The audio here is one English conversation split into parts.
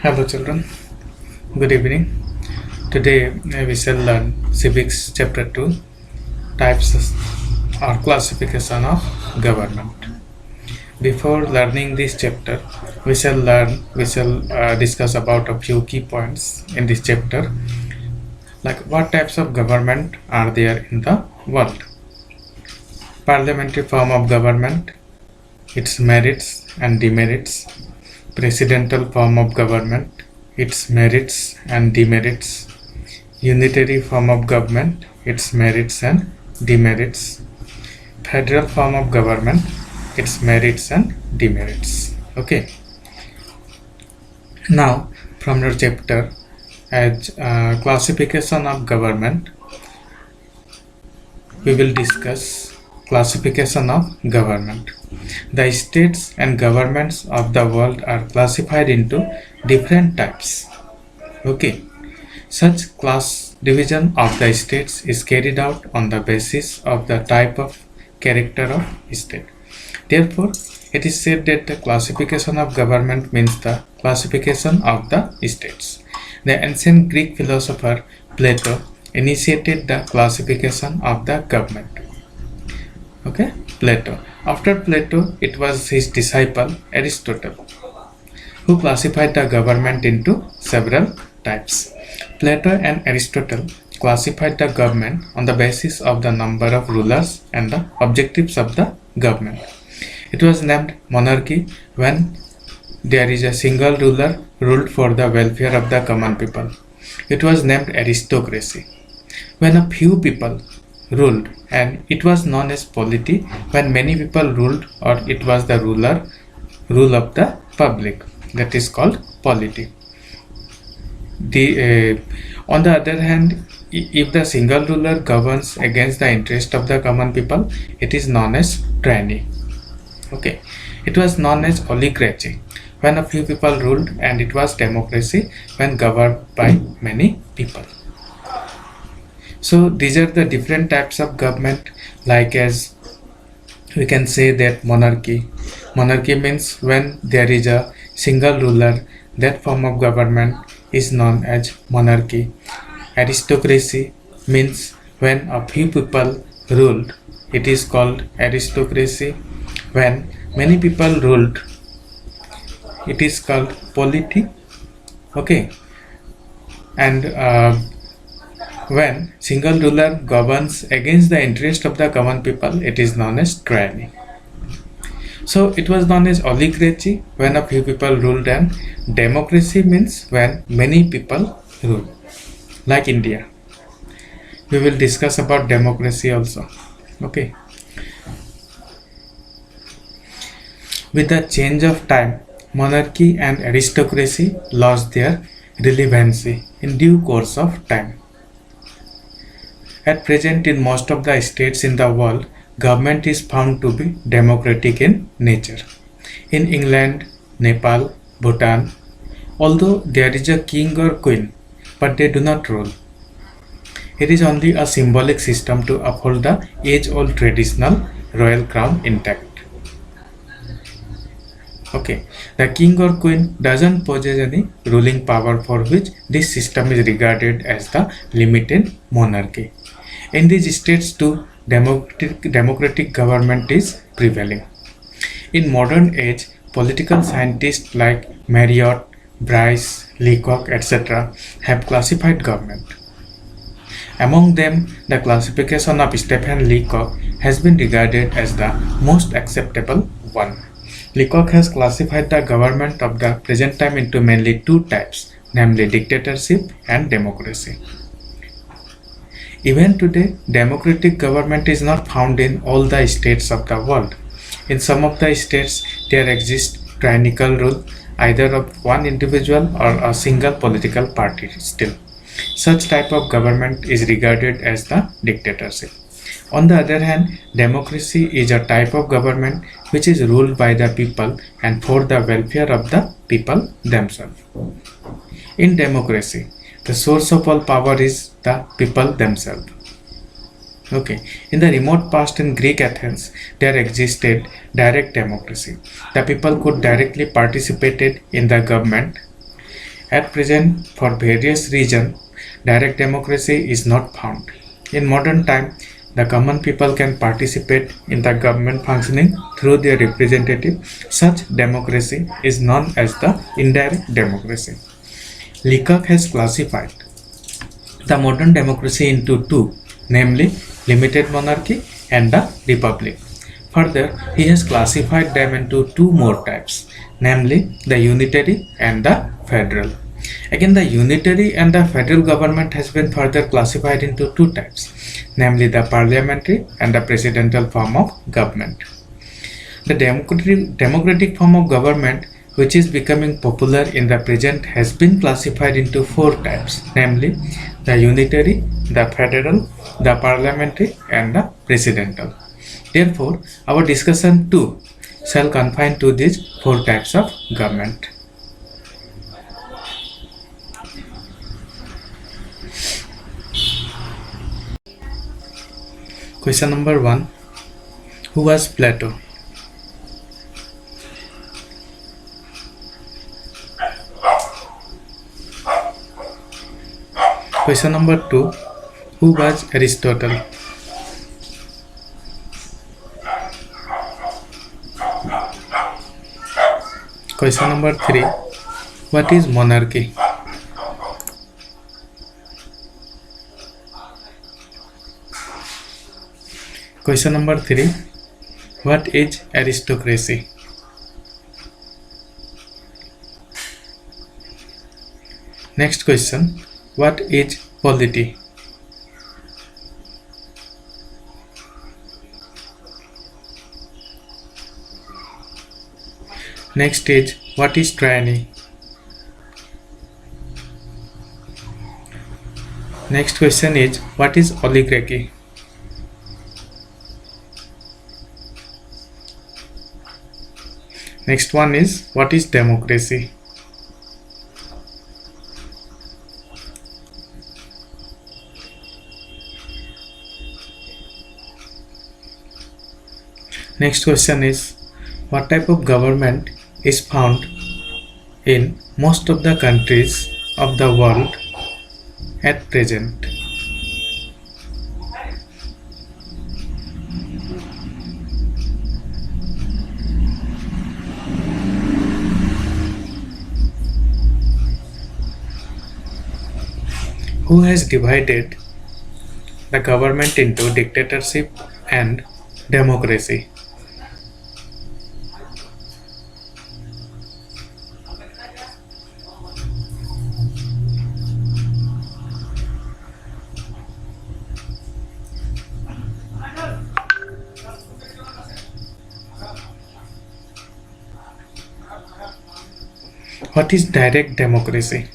Hello children, good evening. Today we shall learn Civics Chapter 2, Types or Classification of Government. Before learning this chapter, we shall discuss about a few key points in this chapter, like what types of government are there in the world. Parliamentary form of government, its merits and demerits. Presidential form of government, its merits and demerits. Unitary form of government, its merits and demerits. Federal form of government, its merits and demerits. Okay. Now, from your chapter, as classification of government, we will discuss classification of government. The states and governments of the world are classified into different types. Okay. Such class division of the states is carried out on the basis of the type of character of state. Therefore, it is said that the classification of government means the classification of the states. The ancient Greek philosopher Plato initiated the classification of the government. Okay, Plato. After Plato, it was his disciple Aristotle who classified the government into several types. Plato and Aristotle classified the government on the basis of the number of rulers and the objectives of the government. It was named monarchy when there is a single ruler ruled for the welfare of the common people. It was named aristocracy when a few people ruled, and it was known as polity when many people ruled, or it was the rule of the public, that is called polity. On the other hand, if the single ruler governs against the interest of the common people, it is known as tyranny. Okay, it was known as oligarchy when a few people ruled, and it was democracy when governed by many people. So these are the different types of government, like as we can say that monarchy means when there is a single ruler, that form of government is known as monarchy. Aristocracy means when a few people ruled, it is called aristocracy. When many people ruled, it is called polity. Okay, and when single ruler governs against the interest of the common people, it is known as tyranny. So it was known as oligarchy when a few people ruled, and democracy means when many people rule, like India. We will discuss about democracy also. Okay. With the change of time, monarchy and aristocracy lost their relevancy in due course of time. At present, in most of the states in the world, government is found to be democratic in nature. In England, Nepal, Bhutan, although there is a king or queen, but they do not rule. It is only a symbolic system to uphold the age-old traditional royal crown intact. Okay, the king or queen doesn't possess any ruling power, for which this system is regarded as the limited monarchy. In these states too, democratic government is prevailing. In modern age, political scientists like Marriott, Bryce, Leacock, etc. have classified government. Among them, the classification of Stephen Leacock has been regarded as the most acceptable one. Leacock has classified the government of the present time into mainly two types, namely dictatorship and democracy. Even today, democratic government is not found in all the states of the world. In some of the states, there exists tyrannical rule, either of one individual or a single political party still. Such type of government is regarded as the dictatorship. On the other hand, democracy is a type of government which is ruled by the people and for the welfare of the people themselves. In democracy, the source of all power is the people themselves. Okay, in the remote past in Greek Athens, there existed direct democracy. The people could directly participate in the government. At present, for various reasons, direct democracy is not found. In modern time, the common people can participate in the government functioning through their representative. Such democracy is known as the indirect democracy. Leacock has classified the modern democracy into two, namely limited monarchy and the republic. Further, he has classified them into two more types, namely the unitary and the federal. Again, the unitary and the federal government has been further classified into two types, namely the parliamentary and the presidential form of government. The democratic form of government, which is becoming popular in the present, has been classified into four types, namely the unitary, the federal, the parliamentary, and the presidential. Therefore, our discussion too shall confine to these four types of government. Question number 1. Who was Plato? Question number 2. Who was Aristotle? Question number 3. What is monarchy? Question number 3. What is aristocracy? Next question. What is polity? Next is, what is tyranny? Next question is, what is oligarchy? Next one is, what is democracy? Next question is, what type of government is found in most of the countries of the world at present? Who has divided the government into dictatorship and democracy? What is direct democracy?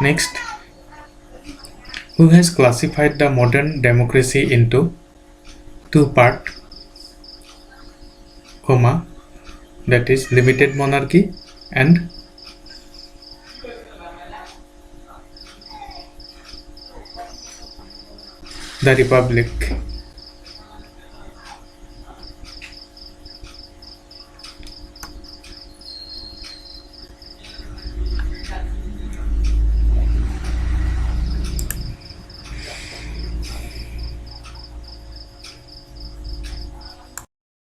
Next, who has classified the modern democracy into two parts, that is limited monarchy and the republic.